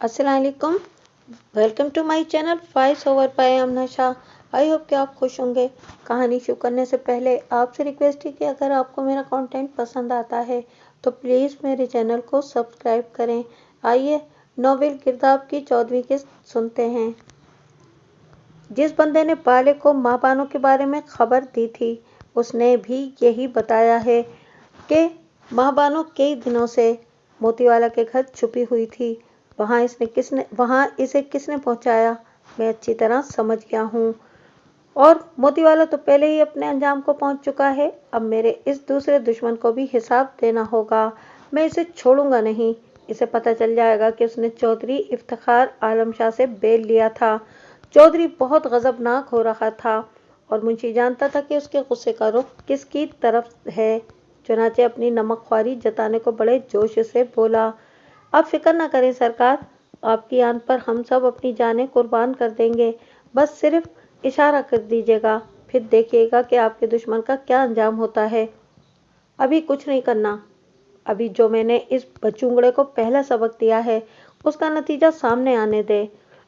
अस्सलाम वालेकुम। Welcome to my channel voice over by Aamna Shah. I hope कि आप खुश होंगे। कहानी शुरू करने से पहले आपसे रिक्वेस्ट है कि अगर आपको मेरा कंटेंट पसंद आता है तो प्लीज़ मेरे चैनल को सब्सक्राइब करें। आइए नोवेल किरदार की 14वीं किस्त सुनते हैं। जिस बंदे ने बाले को माँ बानो के बारे में खबर दी थी उसने भी यही बताया है कि माँ बानो कई दिनों से मोतीवाला के घर छुपी हुई थी। वहाँ इसे किसने पहुँचाया मैं अच्छी तरह समझ गया हूँ। और मोतीवाला तो पहले ही अपने अंजाम को पहुँच चुका है। अब मेरे इस दूसरे दुश्मन को भी हिसाब देना होगा। मैं इसे छोड़ूंगा नहीं। इसे पता चल जाएगा कि उसने चौधरी इफ्तिखार आलम शाह से बेल लिया था। चौधरी बहुत गजबनाक हो रहा था और मुंशी जानता था कि उसके गुस्से का रुख किसकी तरफ है। चुनाचे अपनी नमकख्वारी जताने को बड़े जोश से बोला, आप फिक्र न करें सरकार, आपकी आन पर हम सब अपनी जानें कुर्बान कर देंगे। बस सिर्फ इशारा कर दीजिएगा, फिर देखिएगा कि आपके दुश्मन का क्या अंजाम होता है। अभी कुछ नहीं करना। अभी जो मैंने इस बचूंगड़े को पहला सबक दिया है उसका नतीजा सामने आने दे।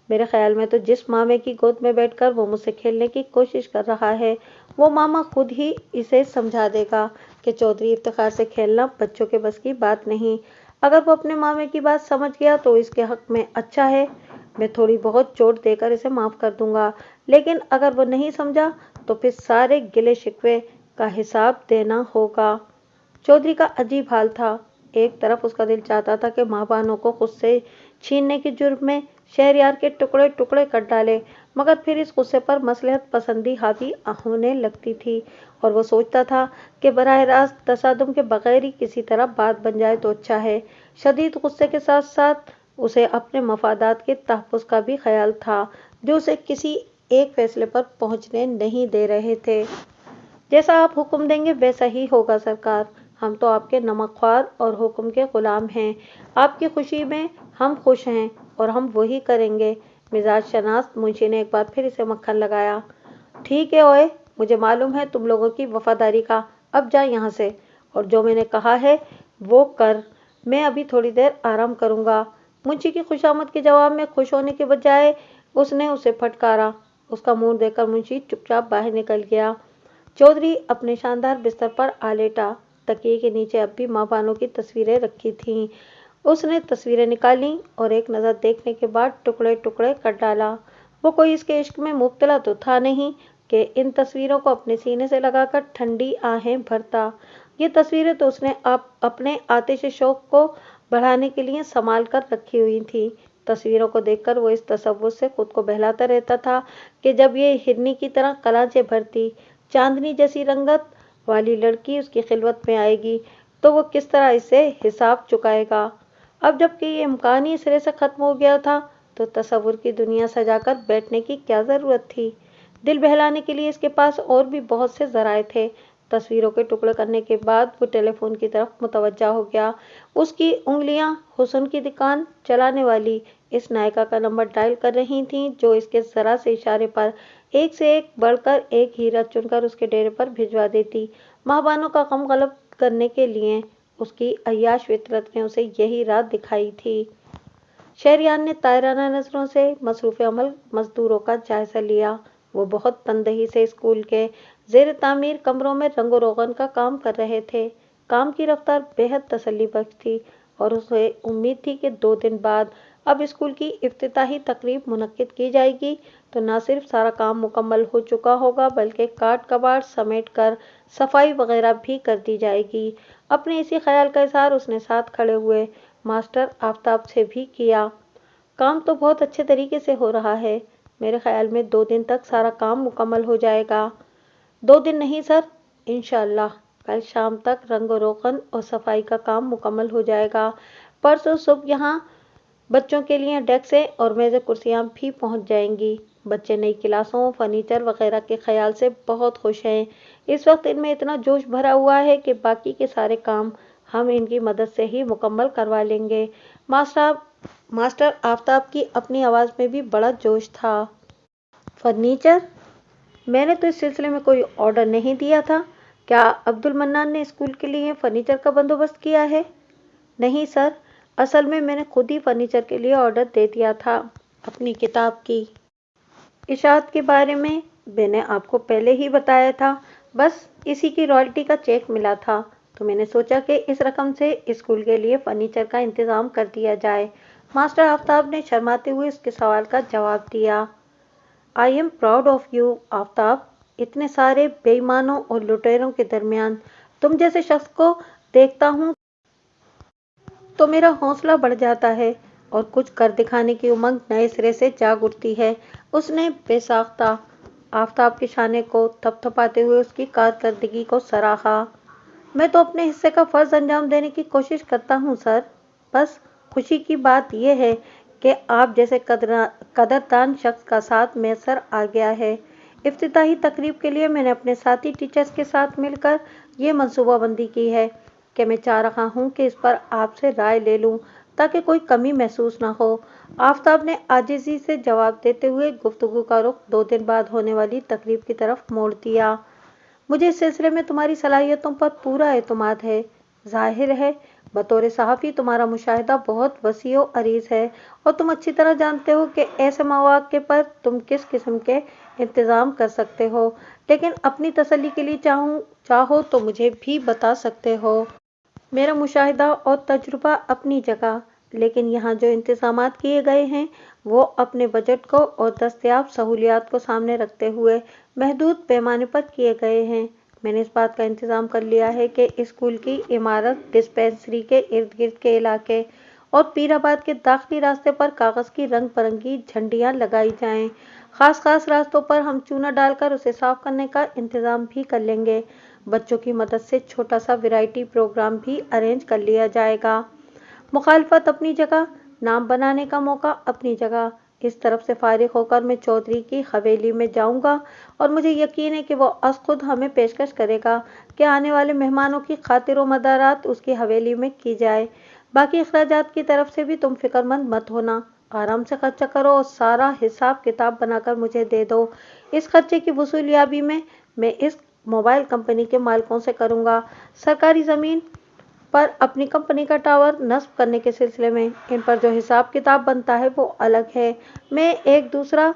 मेरे ख्याल में तो जिस मामे की गोद में बैठकर वो मुझसे खेलने की कोशिश कर रहा है वो मामा खुद ही इसे समझा देगा कि चौधरी इफ्तिखार से खेलना बच्चों के बस की बात नहीं। अगर वो अपने मामे की बात समझ गया तो इसके हक में अच्छा है, मैं थोड़ी बहुत चोट देकर इसे माफ़ कर दूंगा। लेकिन अगर वो नहीं समझा तो फिर सारे गिले शिकवे का हिसाब देना होगा। चौधरी का अजीब हाल था। एक तरफ उसका दिल चाहता था कि माँ बहनों को खुद से छीनने के जुर्म में शहरयार के टुकड़े टुकड़े कर डाले, मगर फिर इस गुस्से पर मसलहत पसंदी हावी होने लगती थी और वो सोचता था कि बराह रास्त तसादुम के बगैर ही किसी तरह बात बन जाए तो अच्छा है। शदीद गुस्से के साथ साथ उसे अपने मफादात के तहफ़्फ़ुज़ का भी ख्याल था जो उसे किसी एक फैसले पर पहुंचने नहीं दे रहे थे। जैसा आप हुक्म देंगे वैसा ही होगा सरकार। हम तो आपके नमकख्वार और हुक्म के गुलाम हैं। आपकी खुशी में हम खुश हैं और हम वही करेंगे। मिजाज शनास मुंशी ने एक बार फिर इसे मक्खन लगाया। ठीक है ओए, मुझे मालूम है तुम लोगों की वफादारी का। अब जा यहाँ से और जो मैंने कहा है वो कर। मैं अभी थोड़ी देर आराम करूँगा। मुंशी की खुशामद के जवाब में खुश होने के बजाय उसने उसे फटकारा। उसका मुंह देखकर मुंशी चुपचाप बाहर निकल गया। चौधरी अपने शानदार बिस्तर पर आ लेटा। तकिए के नीचे अब भी माँ बानो की तस्वीरें रखी थीं। उसने तस्वीरें निकाली और एक नज़र देखने के बाद टुकड़े टुकड़े कर डाला। वो कोई इसके इश्क में मुब्तला तो था नहीं कि इन तस्वीरों को अपने सीने से लगाकर ठंडी आहें भरता। ये तस्वीरें तो उसने अपने आतिश शौक को बढ़ाने के लिए संभाल कर रखी हुई थी। तस्वीरों को देखकर वो इस तसव्वुर से खुद को बहलाता रहता था कि जब ये हिरनी की तरह कलांचे भरती चांदनी जैसी रंगत वाली लड़की उसकी खिलवत में आएगी तो वो किस तरह इसे हिसाब चुकाएगा। अब जबकि ये इम्कान ही सिरे से खत्म हो गया था तो तसव्वुर की दुनिया सजाकर बैठने की क्या ज़रूरत थी। दिल बहलाने के लिए इसके पास और भी बहुत से ज़राए थे। तस्वीरों के टुकड़े करने के बाद वो टेलीफोन की तरफ मुतवज्जा हो गया। उसकी उंगलियां हुस्न की दुकान चलाने वाली इस नायिका का नंबर डायल कर रही थीं जो इसके ज़रा से इशारे पर एक से एक बढ़कर एक हीरा चुनकर उसके डेरे पर भिजवा देती। माँ बानो का गम गलब करने के लिए उसकी अय्याश फितरत ने उसे यही रात दिखाई थी। शहरयार ने तायराना नजरों से मसरूफ़ अमल मजदूरों का जायजा लिया। वो बहुत तनदही से स्कूल के जेर तामीर कमरों में रंगो रोगन का काम कर रहे थे। काम की रफ्तार बेहद तसल्ली बख्श थी और उसे उम्मीद थी कि 2 दिन बाद अब स्कूल की इफ्तिताही तकरीब मुनक्किद की जाएगी तो न सिर्फ सारा काम मुकम्मल हो चुका होगा बल्कि काट कबाड़ समेट कर सफाई वगैरह भी कर दी जाएगी। अपने इसी ख्याल का इजहार उसने साथ खड़े हुए मास्टर आफताब से भी किया। काम तो बहुत अच्छे तरीके से हो रहा है। मेरे ख्याल में 2 दिन तक सारा काम मुकम्मल हो जाएगा। 2 दिन नहीं सर, इंशाअल्लाह कल शाम तक रंग रोगन और सफाई का काम मुकम्मल हो जाएगा। परसों सुबह यहाँ बच्चों के लिए डेस्कें और मेज़ें कुर्सियाँ भी पहुँच जाएंगी। बच्चे नई क्लासों फर्नीचर वगैरह के ख्याल से बहुत खुश हैं। इस वक्त इनमें इतना जोश भरा हुआ है कि बाकी के सारे काम हम इनकी मदद से ही मुकम्मल करवा लेंगे। मास्टर आफताब की अपनी आवाज़ में भी बड़ा जोश था। फर्नीचर? मैंने तो इस सिलसिले में कोई ऑर्डर नहीं दिया था। क्या अब्दुल मन्नान ने स्कूल के लिए फर्नीचर का बंदोबस्त किया है? नहीं सर, असल में मैंने खुद ही फर्नीचर के लिए ऑर्डर दे दिया था। अपनी किताब की इशाअत के बारे में मैंने आपको पहले ही बताया था, बस इसी की रॉयल्टी का चेक मिला था, तो मैंने सोचा कि इस रकम से स्कूल के लिए फर्नीचर का इंतजाम कर दिया जाए। मास्टर आफ्ताब ने शर्माते हुए उसके सवाल का जवाब दिया। I am proud of you Aftab. इतने सारे बेईमानों और लुटेरों के दरमियान तुम जैसे शख्स को देखता हूँ तो मेरा हौसला बढ़ जाता है और कुछ कर दिखाने की उमंग नए सिरे से जाग उठती है। उसने बेसाख्ता आफताब के शाने को थपथपाते हुए उसकी कारकर्दगी को सराहा। मैं तो अपने हिस्से का फर्ज अंजाम देने की कोशिश करता हूँ सर। बस खुशी की बात यह है कि आप जैसे कदरदान शख्स का साथ मैसर आ गया है। इफ्तिताही तकरीब के लिए मैंने अपने साथी टीचर्स के साथ मिलकर ये मनसूबाबंदी की है कि मैं चाह रहा हूँ कि इस पर आपसे राय ले लूँ ताकि कोई कमी महसूस ना हो। आफताब ने आजिज़ी से जवाब देते हुए गुफ्तगू का रुख 2 दिन बाद होने वाली तकरीब की तरफ मोड़ दिया। मुझे इस सिलसिले में तुम्हारी सलाहियतों पर पूरा एतमाद है। जाहिर है बतौर सहाफ़ी तुम्हारा मुशाहिदा बहुत वसी व अरीज़ है और तुम अच्छी तरह जानते हो कि ऐसे मौक़े पर तुम किस किस्म के इंतज़ाम कर सकते हो, लेकिन अपनी तसल्ली के लिए चाहो तो मुझे भी बता सकते हो। मेरा मुशाहिदा और तजुर्बा अपनी जगह, लेकिन यहाँ जो इंतज़ामात किए गए हैं वो अपने बजट को और दस्तयाब सहूलियात को सामने रखते हुए महदूद पैमाने पर किए गए हैं। मैंने इस बात का इंतज़ाम कर लिया है कि स्कूल की इमारत, डिस्पेंसरी के इर्द गिर्द के इलाके और पीराबाद के दाखिली रास्ते पर कागज़ की रंग बिरंगी झंडियाँ लगाई जाएं। खास रास्तों पर हम चूना डालकर उसे साफ करने का इंतज़ाम भी कर लेंगे। बच्चों की मदद से छोटा सा वैरायटी प्रोग्राम भी अरेंज कर लिया जाएगा। मुखालफत अपनी जगह, नाम बनाने का मौका अपनी जगह। इस तरफ से फारिग होकर मैं चौधरी की हवेली में जाऊंगा और मुझे यकीन है कि वो अस खुद हमें पेशकश करेगा कि आने वाले मेहमानों की खातिर व मदारात उसकी हवेली में की जाए। बाकी अखराजात की तरफ से भी तुम फिक्रमंद मत होना। आराम से खर्चा करो और सारा हिसाब किताब बनाकर मुझे दे दो। इस खर्चे की वसूलियाबी में मैं इस मोबाइल कंपनी के मालिकों से करूंगा। सरकारी ज़मीन पर अपनी कंपनी का टावर नस्ब करने के सिलसिले में इन पर जो हिसाब किताब बनता है वो अलग है। मैं एक दूसरा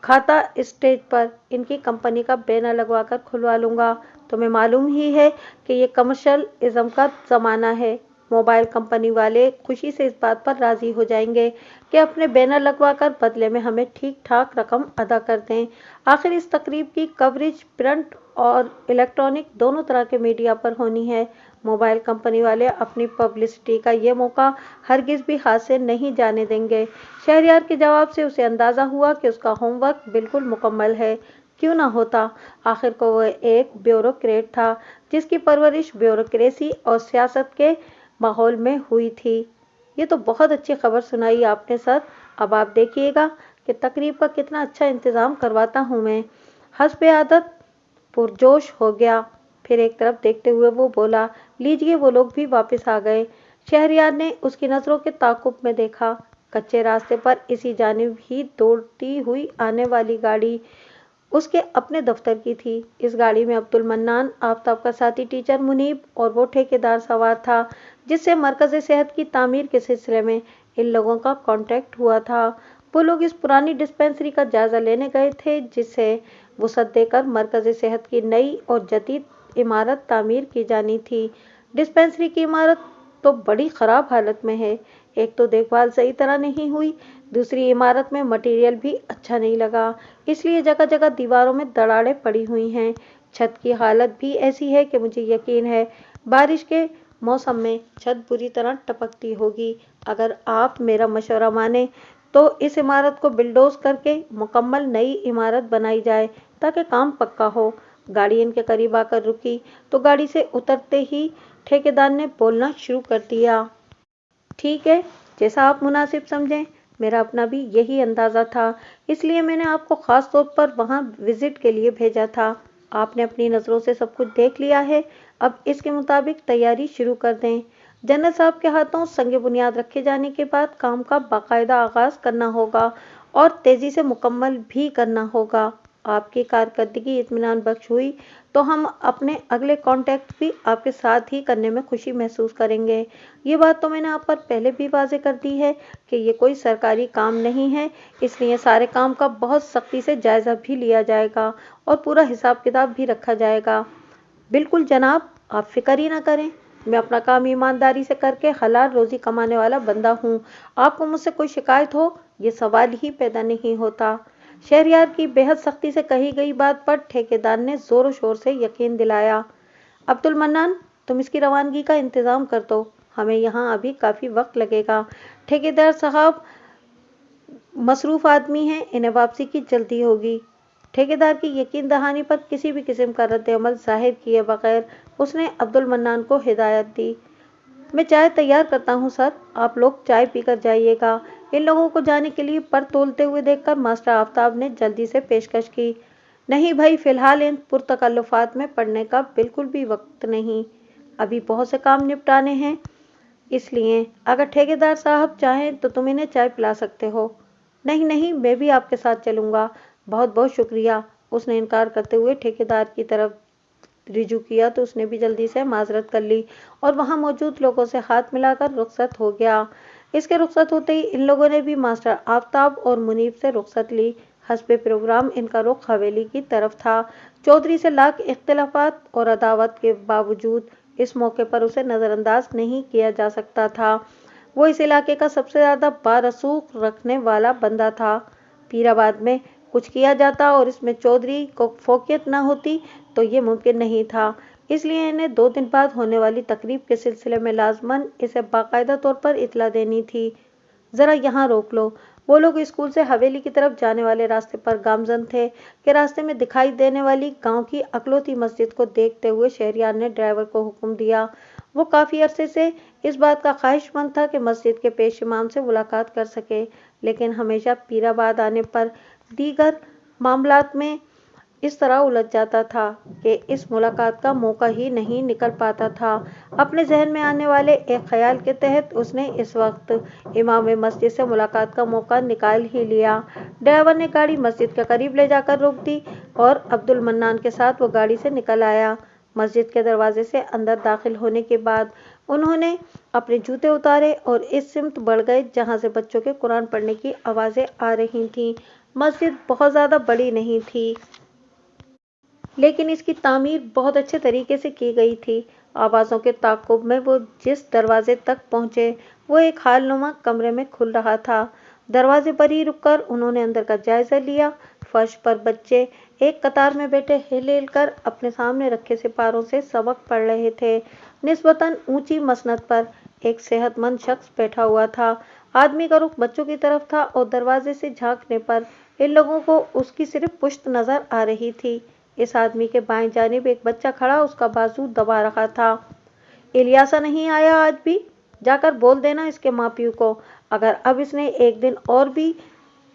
खाता स्टेज पर इनकी कंपनी का बैनर लगवाकर खुलवा लूंगा। तुम्हें मालूम ही है कि ये कमर्शियलिज्म का ज़माना है। मोबाइल कंपनी वाले खुशी से इस बात पर राजी हो जाएंगे कि अपने बैनर लगवाकर बदले में हमें ठीक ठाक रकम अदा कर दें। आखिर इस तकरीब की कवरेज प्रिंट और इलेक्ट्रॉनिक दोनों तरह के मीडिया पर होनी है। मोबाइल कंपनी वाले अपनी पब्लिसिटी का ये मौका हरगिज़ भी हाथ से नहीं जाने देंगे। शहरयार के जवाब से उसे अंदाज़ा हुआ कि उसका होमवर्क बिल्कुल मुकम्मल है। क्यों ना होता, आखिर को वह एक ब्यूरोक्रेट था जिसकी परवरिश ब्यूरोक्रेसी और सियासत के माहौल में हुई थी। ये तो बहुत अच्छी खबर सुनाई आपने सर। अब आप देखिएगा कि तकरीब का कितना अच्छा इंतज़ाम करवाता हूँ मैं। हस्ब आदत पुरजोश हो गया। फिर एक तरफ देखते हुए वो बोला, लीजिए वो लोग भी वापस आ गए। शहरयार ने उसकी नज़रों के ताकुब में देखा। कच्चे रास्ते पर इसी जानिब ही दौड़ती हुई आने वाली गाड़ी उसके अपने दफ्तर की थी। इस गाड़ी में अब्दुल मन्नान, आफ्ताब का साथी टीचर मुनीब और वो ठेकेदार सवार था जिससे मरकज़ सेहत की तामीर के सिलसिले में इन लोगों का कॉन्टैक्ट हुआ था। वो लोग इस पुरानी डिस्पेंसरी का जायजा लेने गए थे जिसे वसअत देकर मरकज़ सेहत की नई और जदीद इमारत तामीर की जानी थी। डिस्पेंसरी की इमारत तो बड़ी ख़राब हालत में है। एक तो देखभाल सही तरह नहीं हुई, दूसरी इमारत में मटेरियल भी अच्छा नहीं लगा, इसलिए जगह जगह दीवारों में दरारें पड़ी हुई हैं। छत की हालत भी ऐसी है कि मुझे यकीन है बारिश के मौसम में छत बुरी तरह टपकती होगी। अगर आप मेरा मशवरा माने तो इस इमारत को बिल्डोज करके मुकम्मल नई इमारत बनाई जाए ताकि काम पक्का हो। गाड़ी इनके करीब आकर रुकी तो गाड़ी से उतरते ही ठेकेदार ने बोलना शुरू कर दिया। ठीक है, जैसा आप मुनासिब समझें। मेरा अपना भी यही अंदाज़ा था, इसलिए मैंने आपको ख़ास तौर पर वहाँ विज़िट के लिए भेजा था। आपने अपनी नज़रों से सब कुछ देख लिया है, अब इसके मुताबिक तैयारी शुरू कर दें। जनरल साहब के हाथों संग बुनियाद रखे जाने के बाद काम का बाकायदा आगाज़ करना होगा और तेज़ी से मुकम्मल भी करना होगा। आपकी कारकर्दगी इत्मीनान बख्श हुई तो हम अपने अगले कॉन्टैक्ट भी आपके साथ ही करने में खुशी महसूस करेंगे। ये बात तो मैंने आप पर पहले भी वाज़ेह कर दी है कि ये कोई सरकारी काम नहीं है, इसलिए सारे काम का बहुत सख्ती से जायज़ा भी लिया जाएगा और पूरा हिसाब किताब भी रखा जाएगा। बिल्कुल जनाब, आप फ़िक्र ही ना करें। मैं अपना काम ईमानदारी से करके हलाल रोज़ी कमाने वाला बंदा हूँ। आपको मुझसे कोई शिकायत हो, ये सवाल ही पैदा नहीं होता। शहरयार की बेहद सख्ती से कही गई बात पर ठेकेदार ने ज़ोरों शोर से यकीन दिलाया। अब्दुल मन्नान, तुम इसकी रवानगी का इंतज़ाम कर दो, हमें यहाँ अभी काफ़ी वक्त लगेगा। ठेकेदार साहब मसरूफ़ आदमी हैं, इन्हें वापसी की जल्दी होगी। ठेकेदार की यकीन दहानी पर किसी भी किस्म का रद्द-ए-अमल ज़ाहिर किए बगैर उसने अब्दुल मन्नान को हिदायत दी। मैं चाय तैयार करता हूँ सर, आप लोग चाय पीकर जाइएगा। इन लोगों को जाने के लिए पर तोलते हुए देखकर मास्टर आफ्ताब ने जल्दी से पेशकश की। नहीं भाई, फिलहाल इन पुरतकल्लुफ़ात में पड़ने का बिल्कुल भी वक्त नहीं, अभी बहुत से काम निपटाने हैं। इसलिए अगर ठेकेदार साहब चाहें तो तुम इन्हें चाय पिला सकते हो। नहीं नहीं, मैं भी आपके साथ चलूँगा। बहुत बहुत शुक्रिया। उसने इनकार करते हुए ठेकेदार की तरफ रिजू किया तो उसने भी जल्दी से माजरत कर ली और वहां मौजूद लोगों से हाथ मिलाकर रुखसत हो गया। इसके रुखसत होते ही इन लोगों ने भी मास्टर आफ्ताब और मुनीब से रुखसत ली। हस्बे प्रोग्राम इनका रुख हवेली की तरफ था। चौधरी से लाख इख्तिलाफात और अदावत के बावजूद इस मौके पर उसे नज़रअंदाज नहीं किया जा सकता था। वो इस इलाके का सबसे ज़्यादा बारसूख रखने वाला बंदा था। पीराबाद में कुछ किया जाता और इसमें चौधरी को फोकियत न होती तो ये मुमकिन नहीं था। इसलिए इन्हें 2 दिन बाद होने वाली तकरीब के सिलसिले में लाजमन इसे बाकायदा तौर पर इतला देनी थी। ज़रा यहाँ रोक लो। वो लोग स्कूल से हवेली की तरफ जाने वाले रास्ते पर गामजन थे कि रास्ते में दिखाई देने वाली गांव की अकलौती मस्जिद को देखते हुए शहरयार ने ड्राइवर को हुक्म दिया। वो काफ़ी अरसे से इस बात का ख्वाहिशमंद था कि मस्जिद के पेश इमाम से मुलाकात कर सके, लेकिन हमेशा पीराबाद आने पर दीगर मामलात में इस तरह उलझ जाता था कि इस मुलाकात का मौका ही नहीं निकल पाता था। अपने जहन में आने वाले एक ख्याल के तहत उसने इस वक्त इमाम मस्जिद से मुलाकात का मौका निकाल ही लिया। ड्राइवर ने गाड़ी मस्जिद के करीब ले जाकर रोक दी और अब्दुल मन्नान के साथ वो गाड़ी से निकल आया। मस्जिद के दरवाजे से अंदर दाखिल होने के बाद उन्होंने अपने जूते उतारे और इस सिमत बढ़ गए जहाँ से बच्चों के कुरान पढ़ने की आवाज़ें आ रही थीं। मस्जिद बहुत ज़्यादा बड़ी नहीं थी, लेकिन इसकी तामीर बहुत अच्छे तरीके से की गई थी। आवाज़ों के ताक़ुब में वो जिस दरवाजे तक पहुँचे वो एक हालनुमा कमरे में खुल रहा था। दरवाजे पर ही रुककर उन्होंने अंदर का जायज़ा लिया। फर्श पर बच्चे एक कतार में बैठे हिल हिल कर अपने सामने रखे सिपारों से सबक पढ़ रहे थे। निस्बतन ऊंची मसनद पर एक सेहतमंद शख्स बैठा हुआ था। आदमी का रुख बच्चों की तरफ था और दरवाजे से झांकने पर इन लोगों को उसकी सिर्फ पुश्त नजर आ रही थी। इस आदमी के बाएं जानिब एक बच्चा खड़ा उसका बाजू दबा रहा था। इलियासा नहीं आया आज भी? जाकर बोल देना इसके माँ प्यू को। अगर अब इसने एक दिन और भी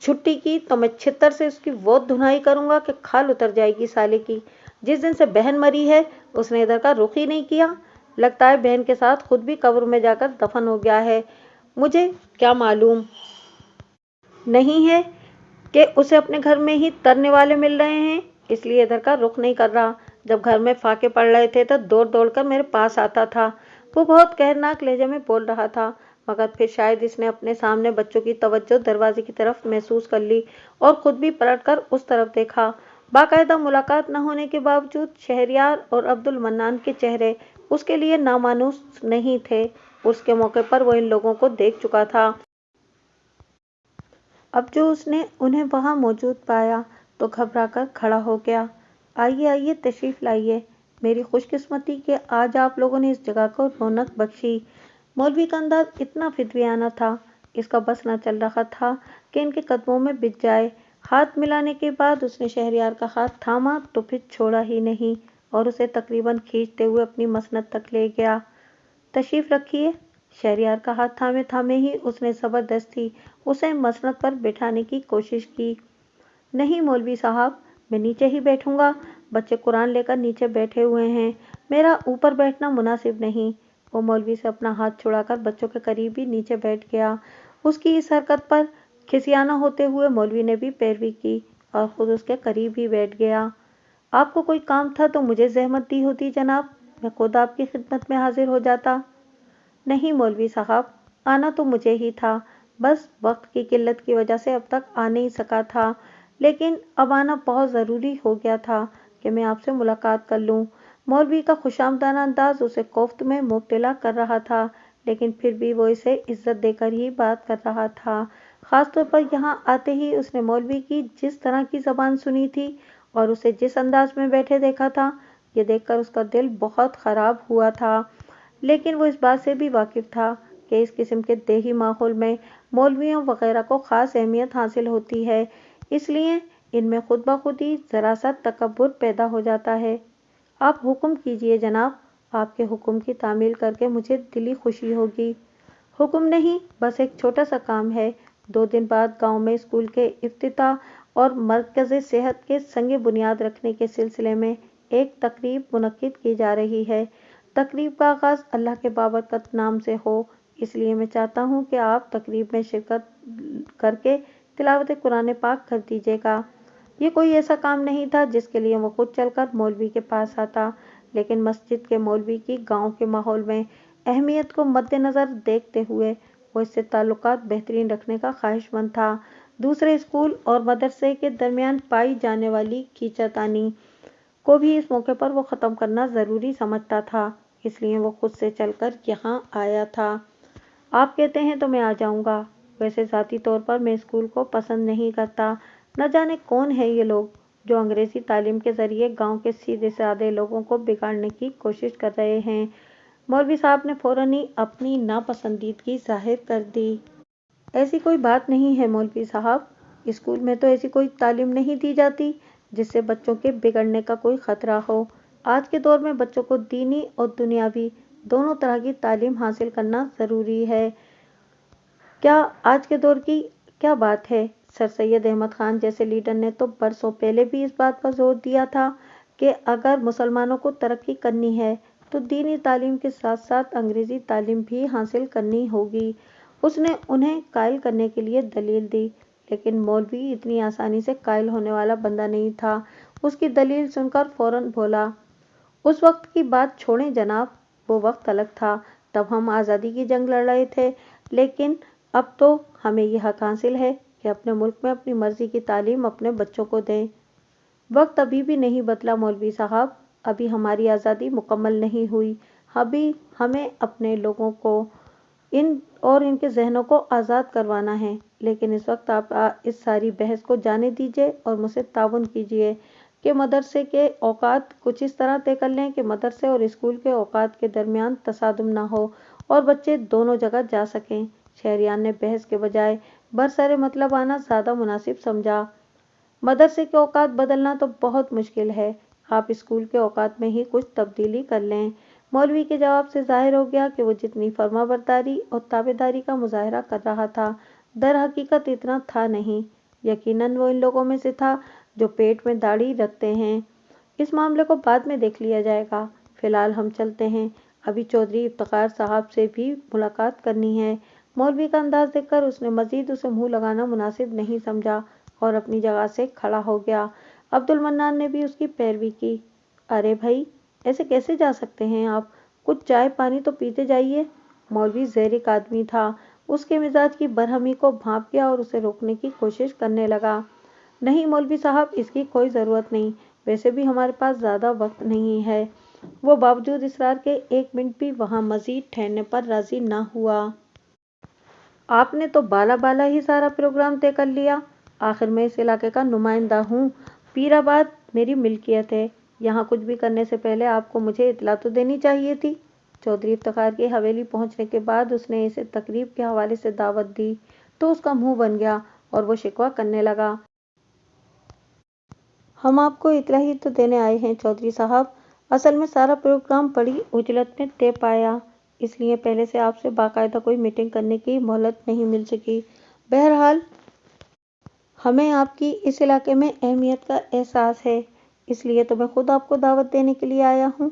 छुट्टी की तो मैं छितर से उसकी वो धुनाई करूंगा कि खाल उतर जाएगी साले की। जिस दिन से बहन मरी है उसने इधर का रुख ही नहीं किया। लगता है बहन के साथ खुद भी कब्र में जाकर दफन हो गया है। मुझे क्या मालूम नहीं है कि उसे अपने घर में ही तरने वाले मिल रहे हैं, इसलिए इधर का रुख नहीं कर रहा। जब घर में फाके पड़ रहे थे तो दौड़ दौड़ कर मेरे पास आता था। वो बहुत कहरनाक लहजे में बोल रहा था, मगर फिर शायद इसने अपने सामने बच्चों की तवज्जो दरवाजे की तरफ महसूस कर ली और खुद भी पलट कर उस तरफ देखा। बाकायदा मुलाकात न होने के बावजूद शहरयार और अब्दुल मन्नान के चेहरे उसके लिए नामानूस नहीं थे। उसके मौके पर वो इन लोगों को देख चुका था। अब जो उसने उन्हें वहां मौजूद पाया तो घबराकर खड़ा हो गया। आइए आइए, तशरीफ़ लाइए। मेरी खुशकिस्मती कि आज आप लोगों ने इस जगह को रौनक बख्शी। मौलवी का अंदाज इतना फिदवियाना था, इसका बस न चल रहा था कि इनके कदमों में बिछ जाए। हाथ मिलाने के बाद उसने शहरयार का हाथ थामा तो फिर छोड़ा ही नहीं और उसे तकरीबन खींचते हुए अपनी मसनद तक ले गया। तशरीफ़ रखिए। शहरयार का हाथ थामे थामे ही उसने ज़बरदस्ती उसे मसनद पर बिठाने की कोशिश की। नहीं मौलवी साहब, मैं नीचे ही बैठूंगा। बच्चे कुरान लेकर नीचे बैठे हुए हैं, मेरा ऊपर बैठना मुनासिब नहीं। वो मौलवी से अपना हाथ छुड़ाकर बच्चों के करीब ही नीचे बैठ गया। उसकी इस हरकत पर खिसियाना होते हुए मौलवी ने भी पैरवी की और खुद उसके करीब ही बैठ गया। آپ کو کوئی کام تھا تو مجھے زحمت دی ہوتی جناب، میں خود آپ کی خدمت میں حاضر ہو جاتا۔ نہیں مولوی صاحب، آنا تو مجھے ہی تھا، بس وقت کی قلت کی وجہ سے اب تک آ نہیں سکا تھا، لیکن اب آنا بہت ضروری ہو گیا تھا کہ میں آپ سے ملاقات کر لوں۔ مولوی کا خوشامدانہ انداز اسے کوفت میں مبتلا کر رہا تھا، لیکن پھر بھی وہ اسے عزت دے کر ہی بات کر رہا تھا۔ خاص طور پر یہاں آتے ہی اس نے مولوی کی جس طرح کی زبان سنی تھی اور اسے جس انداز میں بیٹھے دیکھا تھا، یہ دیکھ کر اس کا دل بہت خراب ہوا تھا، لیکن وہ اس بات سے بھی واقف تھا کہ اس قسم کے دیہی ماحول میں مولویوں وغیرہ کو خاص اہمیت حاصل ہوتی ہے، اس لیے ان میں خود بخود ہی ذرا سا تکبر پیدا ہو جاتا ہے۔ آپ حکم کیجئے جناب، آپ کے حکم کی تعمیل کر کے مجھے دلی خوشی ہوگی۔ حکم نہیں، بس ایک چھوٹا سا کام ہے۔ 2 دن بعد گاؤں میں اسکول کے افتتاح اور مرکز صحت کے سنگ بنیاد رکھنے کے سلسلے میں ایک تقریب منعقد کی جا رہی ہے۔ تقریب کا آغاز اللہ کے بابرکت نام سے ہو، اس لیے میں چاہتا ہوں کہ آپ تقریب میں شرکت کر کے تلاوت قرآن پاک کر دیجیے گا۔ یہ کوئی ایسا کام نہیں تھا جس کے لیے وہ خود چل کر مولوی کے پاس آتا، لیکن مسجد کے مولوی کی گاؤں کے ماحول میں اہمیت کو مد نظر دیکھتے ہوئے وہ اس سے تعلقات بہترین رکھنے کا خواہش مند تھا۔ دوسرے اسکول اور مدرسے کے درمیان پائی جانے والی کھینچا کو بھی اس موقع پر وہ ختم کرنا ضروری سمجھتا تھا، اس لیے وہ خود سے چل کر یہاں آیا تھا۔ آپ کہتے ہیں تو میں آ جاؤں گا۔ ویسے ذاتی طور پر میں اسکول کو پسند نہیں کرتا، نہ جانے کون ہیں یہ لوگ جو انگریزی تعلیم کے ذریعے گاؤں کے سیدھے سادے لوگوں کو بگاڑنے کی کوشش کر رہے ہیں۔ مولوی صاحب نے فوراً ہی اپنی ناپسندیدگی ظاہر کر دی۔ ایسی کوئی بات نہیں ہے مولوی صاحب، اسکول میں تو ایسی کوئی تعلیم نہیں دی جاتی جس سے بچوں کے بگڑنے کا کوئی خطرہ ہو۔ آج کے دور میں بچوں کو دینی اور دنیاوی دونوں طرح کی تعلیم حاصل کرنا ضروری ہے۔ کیا آج کے دور کی کیا بات ہے، سر سید احمد خان جیسے لیڈر نے تو برسوں پہلے بھی اس بات پر زور دیا تھا کہ اگر مسلمانوں کو ترقی کرنی ہے تو دینی تعلیم کے ساتھ ساتھ انگریزی تعلیم بھی حاصل کرنی ہوگی۔ اس نے انہیں قائل کرنے کے لیے دلیل دی، لیکن مولوی اتنی آسانی سے قائل ہونے والا بندہ نہیں تھا۔ اس کی دلیل سن کر فوراً بولا، اس وقت کی بات چھوڑیں جناب، وہ وقت الگ تھا، تب ہم آزادی کی جنگ لڑ رہے تھے، لیکن اب تو ہمیں یہ حق حاصل ہے کہ اپنے ملک میں اپنی مرضی کی تعلیم اپنے بچوں کو دیں۔ وقت ابھی بھی نہیں بدلا مولوی صاحب، ابھی ہماری آزادی مکمل نہیں ہوئی، ابھی ہمیں اپنے لوگوں کو ان کے ذہنوں کو آزاد کروانا ہے، لیکن اس وقت آپ اس ساری بحث کو جانے دیجیے اور مجھ سے تعاون کیجیے کہ مدرسے کے اوقات کچھ اس طرح طے کر لیں کہ مدرسے اور اسکول کے اوقات کے درمیان تصادم نہ ہو اور بچے دونوں جگہ جا سکیں۔ شہریان نے بحث کے بجائے برسر مطلب آنا زیادہ مناسب سمجھا۔ مدرسے کے اوقات بدلنا تو بہت مشکل ہے، آپ اسکول کے اوقات میں ہی کچھ تبدیلی کر لیں۔ مولوی کے جواب سے ظاہر ہو گیا کہ وہ جتنی فرما برداری اور تابعداری کا مظاہرہ کر رہا تھا، در حقیقت اتنا تھا نہیں۔ یقیناً وہ ان لوگوں میں سے تھا جو پیٹ میں داڑھی رکھتے ہیں۔ اس معاملے کو بعد میں دیکھ لیا جائے گا، فی الحال ہم چلتے ہیں، ابھی چودھری افتخار صاحب سے بھی ملاقات کرنی ہے۔ مولوی کا انداز دیکھ کر اس نے مزید اسے منہ لگانا مناسب نہیں سمجھا اور اپنی جگہ سے کھڑا ہو گیا۔ عبد المنان نے بھی اس کی پیروی کی۔ ارے بھائی، ایسے کیسے جا سکتے ہیں آپ، کچھ چائے پانی تو پیتے جائیے۔ مولوی زیرک آدمی تھا، اس کے مزاج کی برہمی کو بھانپ گیا اور اسے روکنے کی کوشش کرنے لگا۔ نہیں مولوی صاحب، اس کی کوئی ضرورت نہیں، ویسے بھی ہمارے پاس زیادہ وقت نہیں ہے۔ وہ باوجود اصرار کے 1 منٹ بھی وہاں مزید ٹھہرنے پر راضی نہ ہوا۔ آپ نے تو بالا بالا ہی سارا پروگرام طے کر لیا۔ آخر میں اس علاقے کا نمائندہ ہوں، پیر آباد میری ملکیت ہے، یہاں کچھ بھی کرنے سے پہلے آپ کو مجھے اطلاع تو دینی چاہیے تھی۔ چودھری افتخار کی حویلی پہنچنے کے بعد اس نے اسے تقریب کے حوالے سے دعوت دی تو اس کا منہ بن گیا اور وہ شکوہ کرنے لگا۔ ہم آپ کو اطلاع ہی تو دینے آئے ہیں چودھری صاحب، اصل میں سارا پروگرام بڑی عجلت میں طے پایا، اس لیے پہلے سے آپ سے باقاعدہ کوئی میٹنگ کرنے کی مہلت نہیں مل سکی۔ بہرحال ہمیں آپ کی اس علاقے میں اہمیت کا احساس ہے، اس لیے تو میں خود آپ کو دعوت دینے کے لیے آیا ہوں۔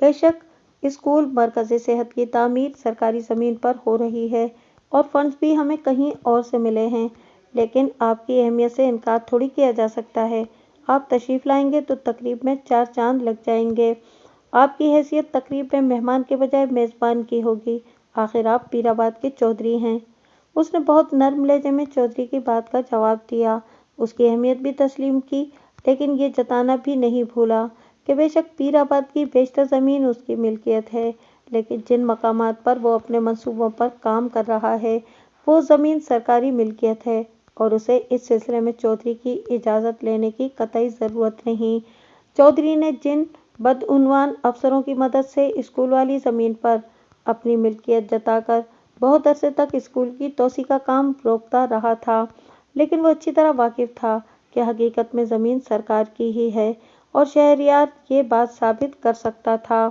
بے شک اسکول مرکز صحت کی تعمیر سرکاری زمین پر ہو رہی ہے اور فنڈز بھی ہمیں کہیں اور سے ملے ہیں، لیکن آپ کی اہمیت سے انکار تھوڑی کیا جا سکتا ہے۔ آپ تشریف لائیں گے تو تقریب میں 4 چاند لگ جائیں گے۔ آپ کی حیثیت تقریب میں مہمان کے بجائے میزبان کی ہوگی۔ آخر آپ پیر آباد کے چودھری ہیں۔ اس نے بہت نرم لہجے میں چودھری کی بات کا جواب دیا، اس کی اہمیت بھی تسلیم کی، لیکن یہ جتانا بھی نہیں بھولا کہ بے شک پیر آباد کی بیشتر زمین اس کی ملکیت ہے، لیکن جن مقامات پر وہ اپنے منصوبوں پر کام کر رہا ہے وہ زمین سرکاری ملکیت ہے اور اسے اس سلسلے میں چودھری کی اجازت لینے کی قطعی ضرورت نہیں۔ چودھری نے جن بدعنوان افسروں کی مدد سے اسکول والی زمین پر اپنی ملکیت جتا کر بہت عرصے تک اسکول کی توسیع کا کام روکتا رہا تھا، لیکن وہ اچھی طرح واقف تھا کہ حقیقت میں زمین سرکار کی ہی ہے اور شہریار یہ بات ثابت کر سکتا تھا،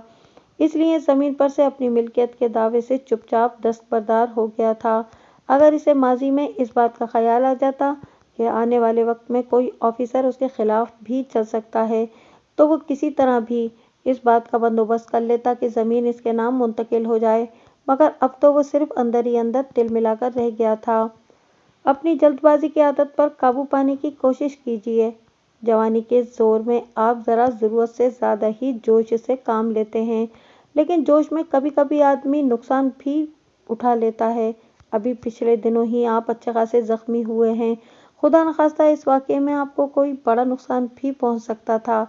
اس لیے زمین پر سے اپنی ملکیت کے دعوے سے چپ چاپ دستبردار ہو گیا تھا۔ اگر اسے ماضی میں اس بات کا خیال آ جاتا کہ آنے والے وقت میں کوئی آفیسر اس کے خلاف بھی چل سکتا ہے تو وہ کسی طرح بھی اس بات کا بندوبست کر لیتا کہ زمین اس کے نام منتقل ہو جائے، مگر اب تو وہ صرف اندر ہی اندر تل ملا کر رہ گیا تھا۔ اپنی جلد بازی کی عادت پر قابو پانے کی کوشش کیجیے۔ جوانی کے زور میں آپ ذرا ضرورت سے زیادہ ہی جوش سے کام لیتے ہیں، لیکن جوش میں کبھی کبھی آدمی نقصان بھی اٹھا لیتا ہے۔ ابھی پچھلے دنوں ہی آپ اچھے خاصے زخمی ہوئے ہیں، خدا نخواستہ اس واقعے میں آپ کو کوئی بڑا نقصان بھی پہنچ سکتا تھا۔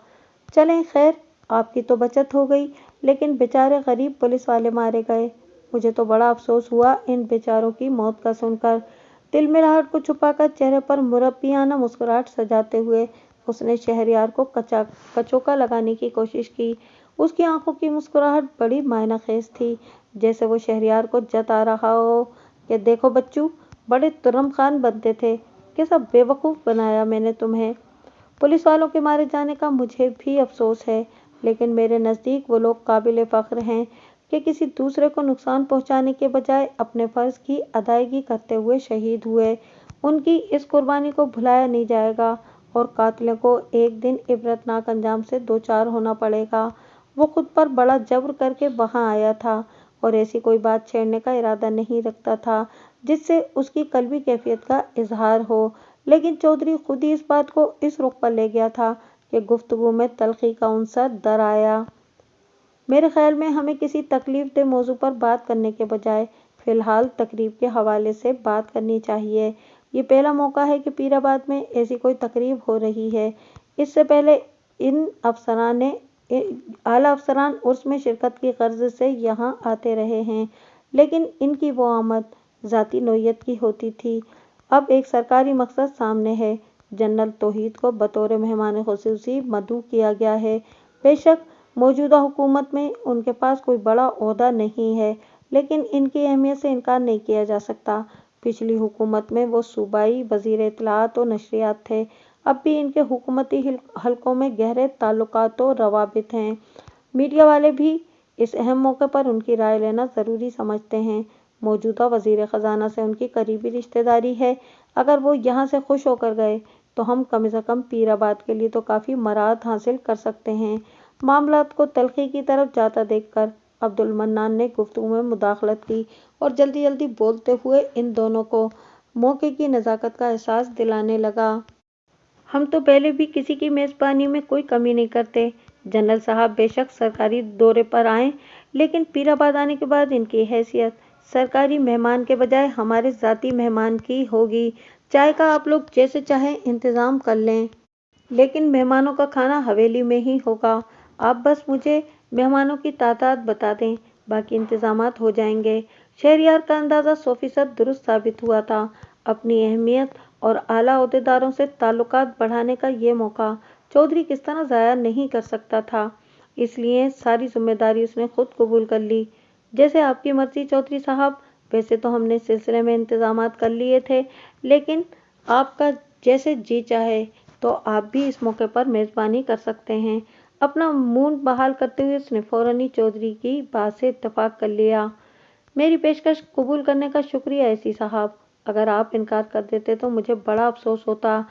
چلیں خیر، آپ کی تو بچت ہو گئی، لیکن بیچارے غریب پولیس والے مارے گئے۔ مجھے تو بڑا افسوس ہوا ان بیچاروں کی موت کا سن کر۔ تلملاہٹ کو چھپا کر چہرے پر مربیانہ مسکراہٹ سجاتے ہوئے اس نے شہریار کو کچوکا لگانے کی کوشش کی۔ اس کی آنکھوں کی مسکراہٹ بڑی معنی خیز تھی، جیسے وہ شہریار کو جتا رہا ہو کہ دیکھو بچو، بڑے ترم خان بنتے تھے، کیسا بے وقوف بنایا میں نے تمہیں۔ پولیس والوں کے مارے جانے کا مجھے بھی افسوس ہے، لیکن میرے نزدیک وہ لوگ قابل فخر ہیں کہ کسی دوسرے کو نقصان پہنچانے کے بجائے اپنے فرض کی ادائیگی کرتے ہوئے شہید ہوئے۔ ان کی اس قربانی کو بھلایا نہیں جائے گا اور قاتلوں کو ایک دن عبرتناک انجام سے دوچار ہونا پڑے گا۔ وہ خود پر بڑا جبر کر کے وہاں آیا تھا اور ایسی کوئی بات چھیڑنے کا ارادہ نہیں رکھتا تھا جس سے اس کی قلبی کیفیت کا اظہار ہو، لیکن چودھری خود ہی اس بات کو اس رخ پر لے گیا تھا کہ گفتگو میں تلخی کا عنصر در آیا۔ میرے خیال میں ہمیں کسی تکلیف دہ موضوع پر بات کرنے کے بجائے فی الحال تقریب کے حوالے سے بات کرنی چاہیے۔ یہ پہلا موقع ہے کہ پیر آباد میں ایسی کوئی تقریب ہو رہی ہے۔ اس سے پہلے اعلیٰ افسران عرس میں شرکت کی غرض سے یہاں آتے رہے ہیں، لیکن ان کی وہ آمد ذاتی نوعیت کی ہوتی تھی۔ اب ایک سرکاری مقصد سامنے ہے۔ جنرل توحید کو بطور مہمان خصوصی مدعو کیا گیا ہے۔ بے شک موجودہ حکومت میں ان کے پاس کوئی بڑا عہدہ نہیں ہے، لیکن ان کی اہمیت سے انکار نہیں کیا جا سکتا۔ پچھلی حکومت میں وہ صوبائی وزیر اطلاعات و نشریات تھے، اب بھی ان کے حکومتی حلقوں میں گہرے تعلقات و روابط ہیں۔ میڈیا والے بھی اس اہم موقع پر ان کی رائے لینا ضروری سمجھتے ہیں۔ موجودہ وزیر خزانہ سے ان کی قریبی رشتہ داری ہے، اگر وہ یہاں سے خوش ہو کر گئے تو ہم کم سے کم پیر آباد کے لیے تو کافی مراعات حاصل کر سکتے ہیں۔ معاملات کو تلخی کی طرف جاتا دیکھ کر عبدالمنان نے گفتگو میں مداخلت کی اور جلدی جلدی بولتے ہوئے ان دونوں کو موقع کی نزاکت کا احساس دلانے لگا۔ ہم تو پہلے بھی کسی کی میزبانی میں کوئی کمی نہیں کرتے۔ جنرل صاحب بے شک سرکاری دورے پر آئیں، لیکن پیر آباد آنے کے بعد ان کی حیثیت سرکاری مہمان کے بجائے ہمارے ذاتی مہمان کی ہوگی۔ چائے کا آپ لوگ جیسے چاہیں انتظام کر لیں، لیکن مہمانوں کا کھانا حویلی میں ہی ہوگا۔ آپ بس مجھے مہمانوں کی تعداد بتا دیں، باقی انتظامات ہو جائیں گے۔ شہریار کا اندازہ 100% درست ثابت ہوا تھا۔ اپنی اہمیت اور اعلیٰ عہدیداروں سے تعلقات بڑھانے کا یہ موقع چودھری کس طرح ضائع نہیں کر سکتا تھا، اس لیے ساری ذمہ داری اس نے خود قبول کر لی۔ جیسے آپ کی مرضی چودھری صاحب، ویسے تو ہم نے اس سلسلے میں انتظامات کر لیے تھے، لیکن آپ کا جیسے جی چاہے تو آپ بھی اس موقع پر میزبانی کر سکتے ہیں۔ اپنا مون بحال کرتے ہوئے اس نے فوراً ہی چودھری کی بات سے اتفاق کر لیا۔ میری پیشکش قبول کرنے کا شکریہ ایسی صاحب، اگر آپ انکار کر دیتے تو مجھے بڑا افسوس ہوتا۔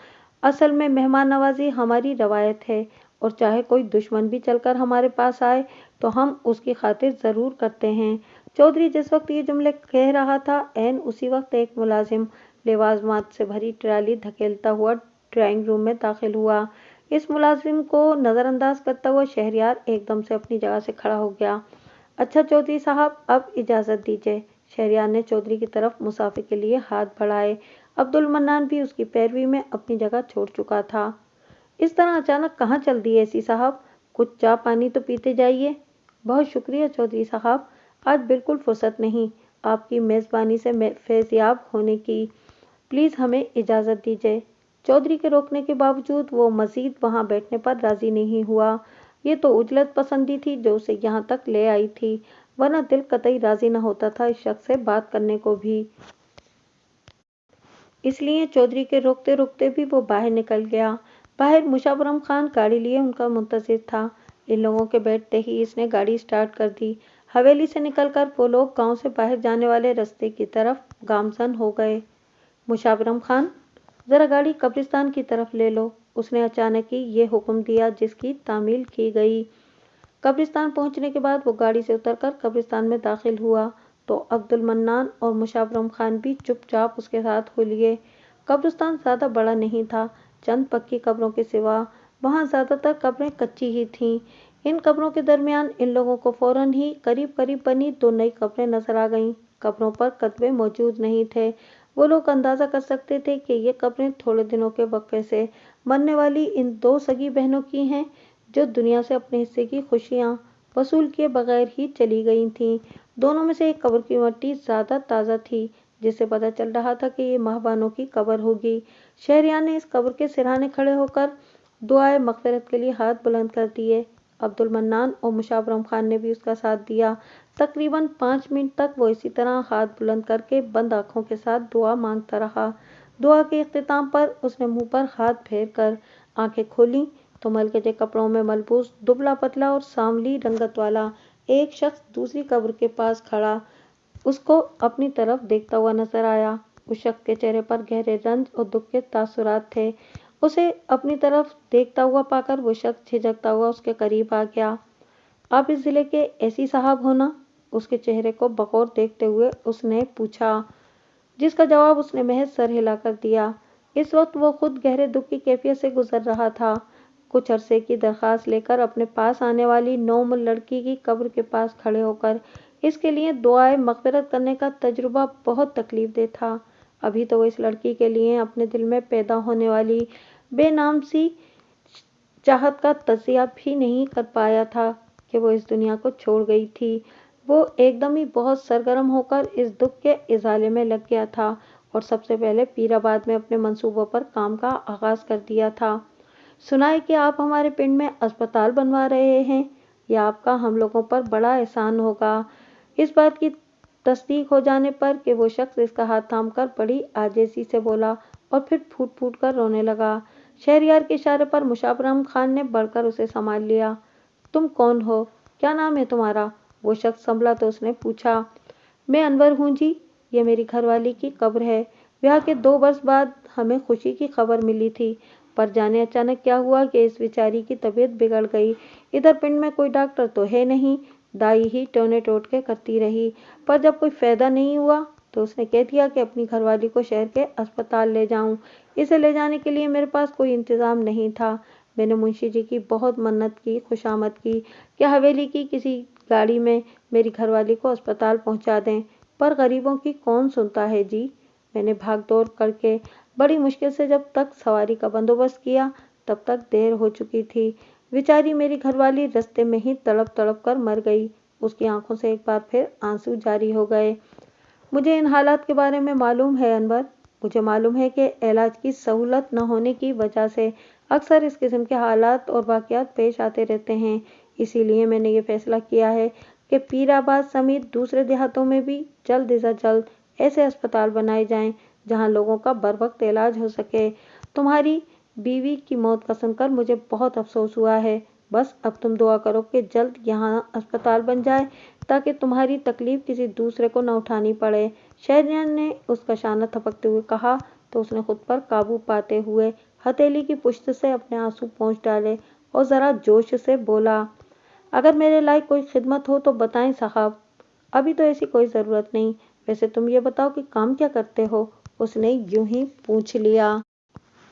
اصل میں مہمان نوازی ہماری روایت ہے اور چاہے کوئی دشمن بھی چل کر ہمارے پاس آئے تو ہم اس کی خاطر ضرور کرتے ہیں۔ چودھری جس وقت یہ جملے کہہ رہا تھا عین اسی وقت ایک ملازم لوازمات سے بھری ٹرالی دھکیلتا ہوا ڈرائنگ روم میں داخل ہوا۔ इस मुलाजिम को नजर अंदाज करता हुआ शहरयार एकदम से अपनी जगह से खड़ा हो गया। अच्छा चौधरी साहब, अब इजाजत दीजिए। शहरयार ने चौधरी की तरफ मुसाफे के लिए हाथ बढ़ाए। अब्दुल मन्नान भी उसकी पैरवी में अपनी जगह छोड़ चुका था। इस तरह अचानक कहाँ चल दिए एसी साहब? कुछ चाय पानी तो पीते जाइए। बहुत शुक्रिया चौधरी साहब, आज बिल्कुल फुर्सत नहीं आपकी मेज़बानी से फैज़याब होने की। प्लीज़ हमें इजाज़त दीजिए। चौधरी के रोकने के बावजूद वो मजीद वहाँ बैठने पर राजी नहीं हुआ। ये तो उजलत पसंदी थी जो उसे यहाँ तक ले आई थी, वरना दिल कतई राजी न होता था इस शख्स से बात करने को भी। इसलिए चौधरी के रोकते रोकते भी वो बाहर निकल गया। बाहर मुशर्रफ खान गाड़ी लिए उनका मुंतजिर था। इन लोगों के बैठते ही इसने गाड़ी स्टार्ट कर दी। हवेली से निकलकर वो लोग गांव से बाहर जाने वाले रास्ते की तरफ गामजन हो गए। मुशर्रफ खान, जरा गाड़ी कब्रिस्तान की तरफ ले लो, उसने अचानक ही ये हुक्म दिया जिसकी तामील की गई। कब्रिस्तान पहुंचने के बाद वो गाड़ी से उतरकर कब्रिस्तान में दाखिल हुआ तो अब्दुल मन्नान और मुशर्रफ खान भी चुपचाप उसके साथ हो लिए। कब्रिस्तान ज़्यादा बड़ा नहीं था, चंद पक्की कब्रों के सिवा वहाँ ज़्यादातर कब्रें कच्ची ही थीं। इन कब्रों के दरमियान इन लोगों को फौरन ही करीब करीब बनी दो नई कब्रें नजर आ गईं। कब्रों पर कतबे मौजूद नहीं थे। वो लोग अंदाज़ा कर सकते थे कि ये कब्रें थोड़े दिनों के वक्फे से मरने वाली इन दो सगी बहनों की हैं जो दुनिया से अपने हिस्से की खुशियाँ वसूल किए बगैर ही चली गई थीं। दोनों में से एक कब्र की मिट्टी ज़्यादा ताज़ा थी, जिससे पता चल रहा था कि ये महबानों की कब्र होगी। शहरयार ने इस कब्र के सिरहाने खड़े होकर दुआए मग़फ़िरत के लिए हाथ बुलंद कर दिए। अब्दुल मन्नान और मुशर्रफ खान ने भी उसका साथ दिया। तकरीबन 5 मिनट तक वो इसी तरह हाथ बुलंद करके बंद आँखों के साथ दुआ मांगता रहा। दुआ के इख्तिताम पर उसने मुंह पर हाथ फेर कर आंखें खोलीं तो मलके कपड़ों में मलबूस दुबला पतला और सांवली रंगत वाला एक शख्स दूसरी कब्र के पास खड़ा उसको अपनी तरफ देखता हुआ नजर आया। उस शख्स के चेहरे पर गहरे रंज और दुख के तासुरात थे। उसे अपनी तरफ देखता हुआ पाकर वो शख्स झिझकता हुआ उसके करीब आ गया। आप इस जिले के एसी साहब हो ना? उसके चेहरे को बगौर देखते हुए उसने पूछा, जिसका जवाब उसने महज सर हिलाकर दिया। इस वक्त वो खुद गहरे दुख की कैफियत से गुजर रहा था। कुछ अरसे की दरख्वास्त लेकर अपने पास आने वाली नौमुल लड़की की कब्र के पास खड़े होकर इसके लिए दुआए मग़फ़िरत करने का तजुर्बा बहुत तकलीफ दे था। अभी तो वो इस लड़की के लिए अपने दिल में पैदा होने वाली बेनाम सी चाहत का तज़किया भी नहीं कर पाया था कि वो इस दुनिया को छोड़ गई थी। वो एकदम ही बहुत सरगर्म होकर इस दुख के इज़ाले में लग गया था और सबसे पहले पीराबाद में अपने मंसूबों पर काम का आगाज़ कर दिया था। सुना है कि आप हमारे पिंड में अस्पताल बनवा रहे हैं, यह आपका हम लोगों पर बड़ा एहसान होगा। इस बात की तस्दीक हो जाने पर कि वो शख्स इसका हाथ थामकर बड़ी आजिज़ी से बोला और फिर फूट फूट कर रोने लगा। शहरयार के इशारे पर मुशर्रफ खान ने बढ़कर उसे संभाल लिया। तुम कौन हो? क्या नाम है तुम्हारा? वो शख्स संभला तो उसने पूछा। मैं अनवर हूँ जी, ये मेरी घरवाली की कब्र है। ब्याह के 2 वर्ष बाद हमें खुशी की खबर मिली थी, पर जाने अचानक क्या हुआ कि इस बेचारी की तबीयत बिगड़ गई। इधर पिंड में कोई डॉक्टर तो है नहीं, दाई ही टोने टोटके करती रही, पर जब कोई फायदा नहीं हुआ तो उसने कह दिया कि अपनी घरवाली को शहर के अस्पताल ले जाऊं। इसे ले जाने के लिए मेरे पास कोई इंतजाम नहीं था। मैंने मुंशी जी की बहुत मन्नत की, खुशामद की कि हवेली की किसी गाड़ी में मेरी घरवाली को अस्पताल पहुंचा दें, पर गरीबों की कौन सुनता है जी। मैंने भाग दौड़ करके बड़ी मुश्किल से जब तक सवारी का बंदोबस्त किया तब तक देर हो चुकी थी। बेचारी मेरी घरवाली रास्ते में ही तड़प तड़प कर मर गई। उसकी आंखों से एक बार फिर आंसू जारी हो गए। मुझे इन हालात के बारे में मालूम है अनवर। मुझे मालूम है कि इलाज की सहूलत न होने की वजह से अक्सर इस किस्म के हालात और वाक़यात पेश आते रहते हैं। इसीलिए मैंने ये फैसला किया है कि पीराबाद समेत दूसरे देहातों में भी जल्द से जल्द ऐसे अस्पताल बनाए जाएं जहां लोगों का बरवक्त इलाज हो सके। तुम्हारी बीवी की मौत का सुनकर मुझे बहुत अफसोस हुआ है। बस अब तुम दुआ करो कि जल्द यहाँ अस्पताल बन जाए ताकि तुम्हारी तकलीफ किसी दूसरे को न उठानी पड़े। शहरयार ने उसका शाना थपकते हुए कहा तो उसने खुद पर काबू पाते हुए हथेली की पुश्त से अपने आंसू पोंछ डाले और ज़रा जोश से बोला, अगर मेरे लायक कोई खिदमत हो तो बताएं साहब। अभी तो ऐसी कोई ज़रूरत नहीं। वैसे तुम ये बताओ कि काम क्या करते हो? उसने यूं ही पूछ लिया।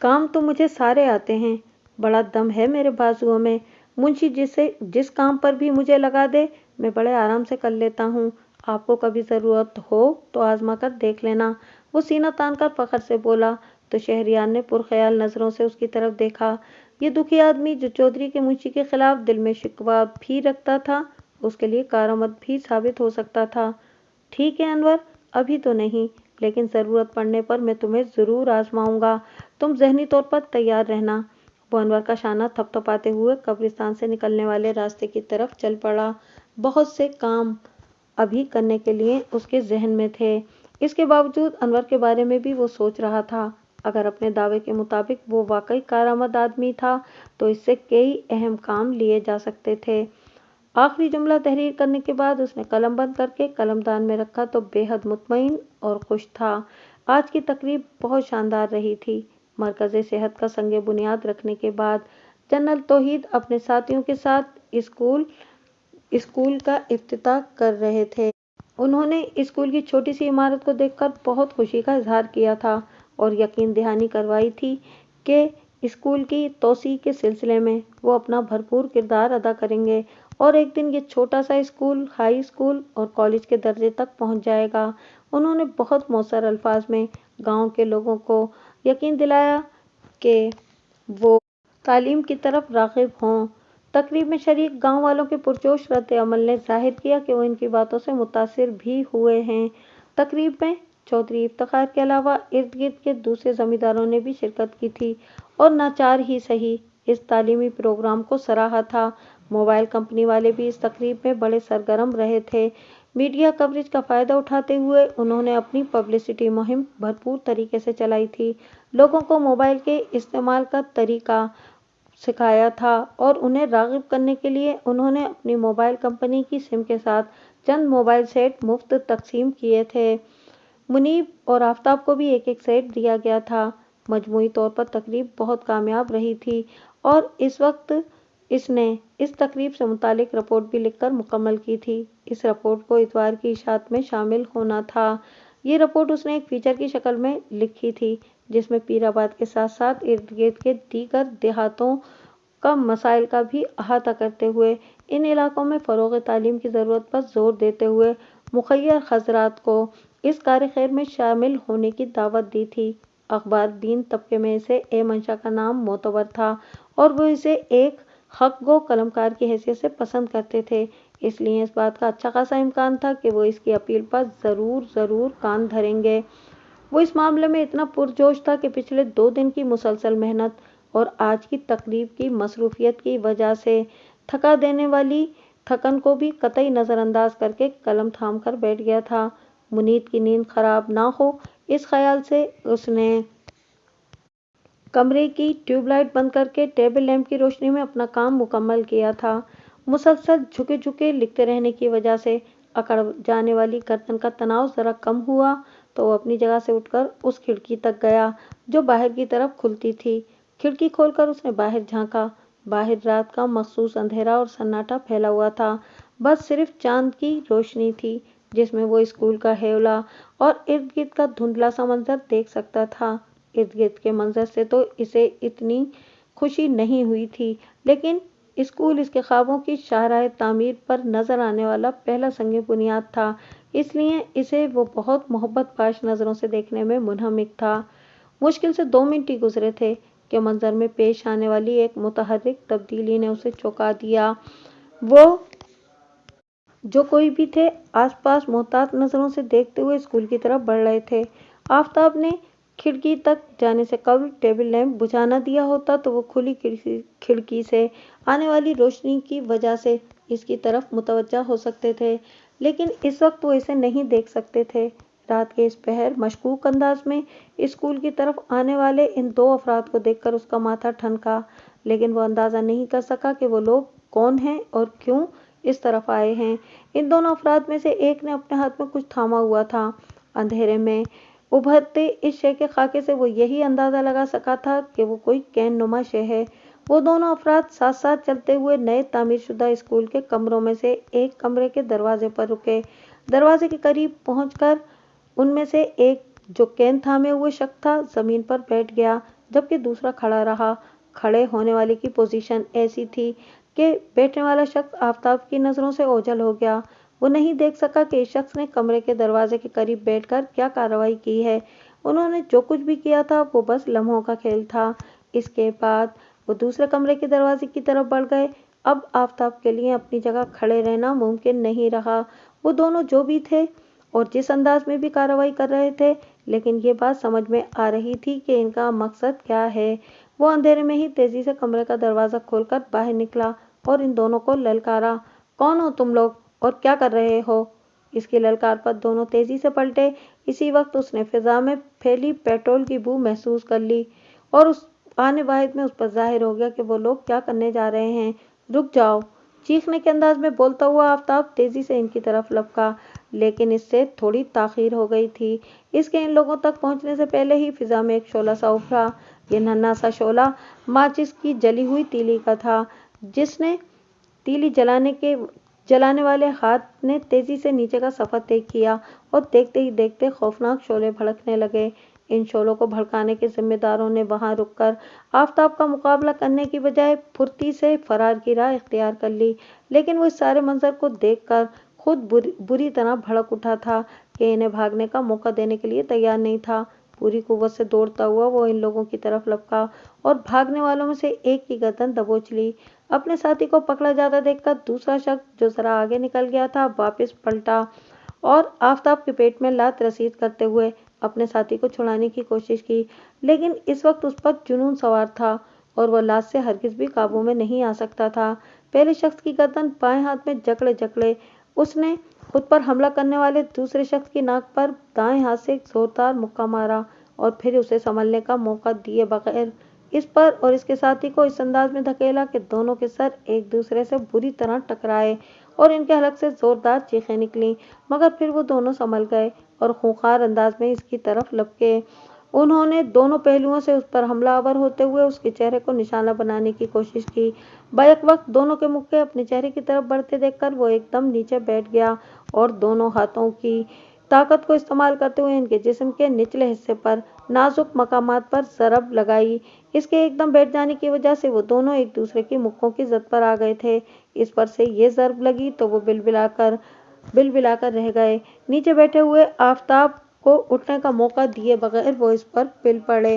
काम तो मुझे सारे आते हैं, बड़ा दम है मेरे बाजुओं में। मुंशी जिस काम पर भी मुझे लगा दे, मैं बड़े आराम से कर लेता हूँ। आपको कभी जरूरत हो तो आजमा कर देख लेना। वो सीना तान कर फखर से बोला। तो शहरियार ने पुरख्याल नजरों से उसकी तरफ देखा। ये दुखी आदमी जो चौधरी के मुंशी के खिलाफ दिल में शिकवा भी रखता था, उसके लिए कारामद भी साबित हो सकता था। ठीक है अनवर, अभी तो नहीं, लेकिन जरूरत पड़ने पर मैं तुम्हें जरूर आजमाऊंगा। तुम जहनी तौर पर तैयार रहना। वो अनवर का शाना थपथपाते हुए कब्रिस्तान से निकलने वाले रास्ते की तरफ चल पड़ा। बहुत से काम अभी करने के लिए उसके जहन में थे। इसके बावजूद अनवर के बारे में भी वो सोच रहा था। अगर अपने दावे के मुताबिक वो वाकई कारामद आदमी था, तो इससे कई अहम काम लिए जा सकते थे। आखिरी जुमला तहरीर करने के बाद उसने कलम बंद करके कलमदान में रखा तो बेहद मुतमईन और खुश था। आज की तकरीब बहुत शानदार रही थी। मरकज़े सेहत का संगे बुनियाद रखने के बाद जनरल तौहीद अपने साथियों के साथ स्कूल का इफ्तिताह कर रहे थे। उन्होंने स्कूल की छोटी सी इमारत को देखकर बहुत खुशी का इजहार किया था और यकीन दहानी करवाई थी कि स्कूल की तोसी के सिलसिले में वो अपना भरपूर किरदार अदा करेंगे और एक दिन ये छोटा सा स्कूल हाई स्कूल और कॉलेज के दर्जे तक पहुंच जाएगा। उन्होंने बहुत मौसर अल्फाज में गांव के लोगों को यकीन दिलाया कि वो तालीम की तरफ राग़िब हों। तकरीब में शरीक गांव वालों के पुरजोश रद्द-ए-अमल ने जाहिर किया कि वो इनकी बातों से मुतासिर भी हुए हैं। तकरीब में चौधरी इफ्तिखार के अलावा इर्द गिर्द के दूसरे जमींदारों ने भी शिरकत की थी और नाचार ही सही इस तालीमी प्रोग्राम को सराहा था। मोबाइल कंपनी वाले भी इस तकरीब में बड़े सरगर्म रहे थे। मीडिया कवरेज का फायदा उठाते हुए उन्होंने अपनी पब्लिसिटी मुहिम भरपूर तरीके से चलाई थी। लोगों को मोबाइल के इस्तेमाल का तरीका सिखाया था और उन्हें राग़िब करने के लिए उन्होंने अपनी मोबाइल कंपनी की सिम के साथ चंद मोबाइल सेट मुफ्त तकसीम किए थे। मुनीब और आफताब को भी एक एक सेट दिया गया था। मजमूई तौर पर तकरीब बहुत कामयाब रही थी और इस वक्त इसने इस तकरीब से मुतालिक रिपोर्ट भी लिखकर मुकम्मल की थी। इस रिपोर्ट को इतवार की इशात में शामिल होना था। ये रिपोर्ट उसने एक फीचर की शक्ल में लिखी थी, जिसमें पीराबाद के साथ साथ इर्द गिर्द के दीगर देहातों का मसाइल का भी अहाता करते हुए इन इलाकों में फ़रोग़ तालीम की ज़रूरत पर जोर देते हुए मुख़य्यर हज़रात को इस कार खैर में शामिल होने की दावत दी थी। अखबार दीन तबके में इसे ए मंशा का नाम मोतबर था और वो इसे एक हक गो कलमकार की हैसियत से पसंद करते थे। इसलिए इस बात का अच्छा खासा इम्कान था कि वो इसकी अपील पर ज़रूर कान धरेंगे। वो इस मामले में इतना पुरजोश था कि पिछले 2 दिन की मुसलसल मेहनत और आज की तकरीब की मसरूफियत की वजह से थका देने वाली थकन को भी कतई नज़रअंदाज करके कलम थाम कर बैठ गया था। मुनीत की नींद खराब ना हो, इस ख्याल से उसने कमरे की ट्यूबलाइट बंद करके टेबल लैंप की रोशनी में अपना काम मुकम्मल किया था। मुसलसल झुके झुके लिखते रहने की वजह से अकड़ जाने वाली गर्दन का तनाव जरा कम हुआ तो वो अपनी जगह से उठकर उस खिड़की तक गया जो बाहर की तरफ खुलती थी। खिड़की खोलकर उसने बाहर झांका। बाहर रात का मखसूस अंधेरा और सन्नाटा फैला हुआ था। बस सिर्फ चांद की रोशनी थी जिसमें वो स्कूल का हेवला और इर्द गिर्द का धुंधला सा मंजर देख सकता था। इर्द गिर्द के मंजर से तो इसे इतनी खुशी नहीं हुई थी, लेकिन स्कूल इसके ख्वाबों की शाहराह तामीर पर नजर आने वाला पहला संग बुनियाद था, इसलिए इसे वो बहुत मोहब्बत पाश नजरों से देखने में मुनहमिक था। मुश्किल से 2 मिनट ही गुजरे थे कि मंजर में पेश आने वाली एक मुतहर्रिक तब्दीली ने उसे चौंका दिया। वो जो कोई भी थे आसपास मोहतात नजरों से देखते हुए स्कूल की तरफ बढ़ रहे थे। आफताब ने खिड़की तक जाने से कबल टेबल लैंप बुझा न दिया होता तो वो खुली खिड़की से आने वाली रोशनी की वजह से इसकी तरफ मुतवज्जा हो सकते थे, लेकिन इस वक्त वो इसे नहीं देख सकते थे। रात के इस पहर मशकूक अंदाज में स्कूल की तरफ आने वाले इन 2 अफराद को देखकर उसका माथा ठनका, लेकिन वो अंदाजा नहीं कर सका कि वो लोग कौन हैं और क्यों इस तरफ आए हैं। इन दोनों अफराद में से एक ने अपने हाथ में कुछ थामा हुआ था। अंधेरे में उभरते इस शे के खाके से वो यही अंदाजा लगा सका था कि वो कोई कैन नुमा शे है। वो दोनों अफराद साथ साथ चलते हुए नए तामीर शुदा स्कूल के कमरों में से एक कमरे के दरवाजे पर रुके। दरवाजे के करीब पहुंचकर उनमें से एक जो कैन थामे हुए शख्स था जमीन पर बैठ गया, जबकि दूसरा खड़ा रहा। کھڑے ہونے والے کی پوزیشن ایسی تھی کہ بیٹھنے والا شخص آفتاب کی نظروں سے اوجھل ہو گیا۔ وہ نہیں دیکھ سکا کہ اس شخص نے کمرے کے دروازے کے قریب بیٹھ کر کیا کارروائی کی ہے۔ انہوں نے جو کچھ بھی کیا تھا وہ بس لمحوں کا کھیل تھا۔ اس کے بعد وہ دوسرے کمرے کے دروازے کی طرف بڑھ گئے۔ اب آفتاب کے لیے اپنی جگہ کھڑے رہنا ممکن نہیں رہا۔ وہ دونوں جو بھی تھے اور جس انداز میں بھی کارروائی کر رہے تھے، لیکن یہ بات سمجھ میں آ رہی تھی کہ ان کا مقصد کیا ہے۔ وہ اندھیرے میں ہی تیزی سے کمرے کا دروازہ کھول کر باہر نکلا اور ان دونوں کو للکارا، "کون ہو تم لوگ اور کیا کر رہے ہو؟" اس کی للکار پر دونوں تیزی سے پلٹے۔ اسی وقت اس نے فضا میں پھیلی پیٹرول کی بو محسوس کر لی اور اس آنے واحد میں اس پر ظاہر ہو گیا کہ وہ لوگ کیا کرنے جا رہے ہیں۔ "رک جاؤ!" چیخنے کے انداز میں بولتا ہوا آفتاب تیزی سے ان کی طرف لپکا، لیکن اس سے تھوڑی تاخیر ہو گئی تھی۔ اس کے ان لوگوں تک پہنچنے سے پہلے ہی فضا میں ایک شعلہ سا ابھرا۔ یہ ننھا سا شعلہ ماچس کی جلی ہوئی تیلی کا تھا۔ جس نے تیلی جلانے والے ہاتھ نے تیزی سے نیچے کا سفر طے کیا اور دیکھتے ہی دیکھتے خوفناک شعلے بھڑکنے لگے۔ ان شعلوں کو بھڑکانے کے ذمہ داروں نے وہاں رک کر آفتاب کا مقابلہ کرنے کی بجائے پھرتی سے فرار کی راہ اختیار کر لی، لیکن وہ اس سارے منظر کو دیکھ کر خود بری طرح بھڑک اٹھا تھا کہ انہیں بھاگنے کا موقع دینے کے لیے تیار نہیں تھا۔ پوری قوت سے دوڑتا ہوا وہ ان لوگوں کی طرف لپکا اور بھاگنے والوں میں سے ایک کی گردن دبوچ لی۔ اپنے ساتھی کو پکڑا جاتا دیکھ کر دوسرا شخص جو ذرا آگے نکل گیا تھا واپس پلٹا اور آفتاب کے پیٹ میں لات رسید کرتے ہوئے اپنے ساتھی کو چھڑانے کی کوشش کی، لیکن اس وقت اس پر جنون سوار تھا اور وہ لات سے ہرگز بھی قابو میں نہیں آ سکتا تھا۔ پہلے شخص کی گردن بائیں ہاتھ میں جکڑے اس نے خود پر حملہ کرنے والے دوسرے شخص کی ناک پر دائیں ہاتھ سے ایک زوردار مکہ مارا اور پھر اسے سنبھلنے کا موقع دیے بغیر اس پر اور اس کے ساتھی کو اس انداز میں دھکیلا کہ دونوں کے سر ایک دوسرے سے بری طرح ٹکرائے اور ان کے حلق سے زوردار چیخیں نکلیں، مگر پھر وہ دونوں سنبھل گئے اور خونخوار انداز میں اس کی طرف لپکے۔ انہوں نے دونوں پہلوؤں سے اس پر حملہ آور ہوتے ہوئے اس کے چہرے کو نشانہ بنانے کی کوشش کی۔ بیک وقت دونوں کے مکے اپنے چہرے کی طرف بڑھتے دیکھ کر وہ ایک دم نیچے بیٹھ گیا اور دونوں ہاتھوں کی طاقت کو استعمال کرتے ہوئے ان کے جسم کے نچلے حصے پر نازک مقامات پر ضرب لگائی۔ اس کے ایک دم بیٹھ جانے کی وجہ سے وہ دونوں ایک دوسرے کی مکوں کی زد پر آ گئے تھے۔ اس پر سے یہ ضرب لگی تو وہ بلبلا کر رہ گئے۔ نیچے بیٹھے ہوئے آفتاب کو اٹھنے کا موقع دیے بغیر وہ اس پر پل پڑے۔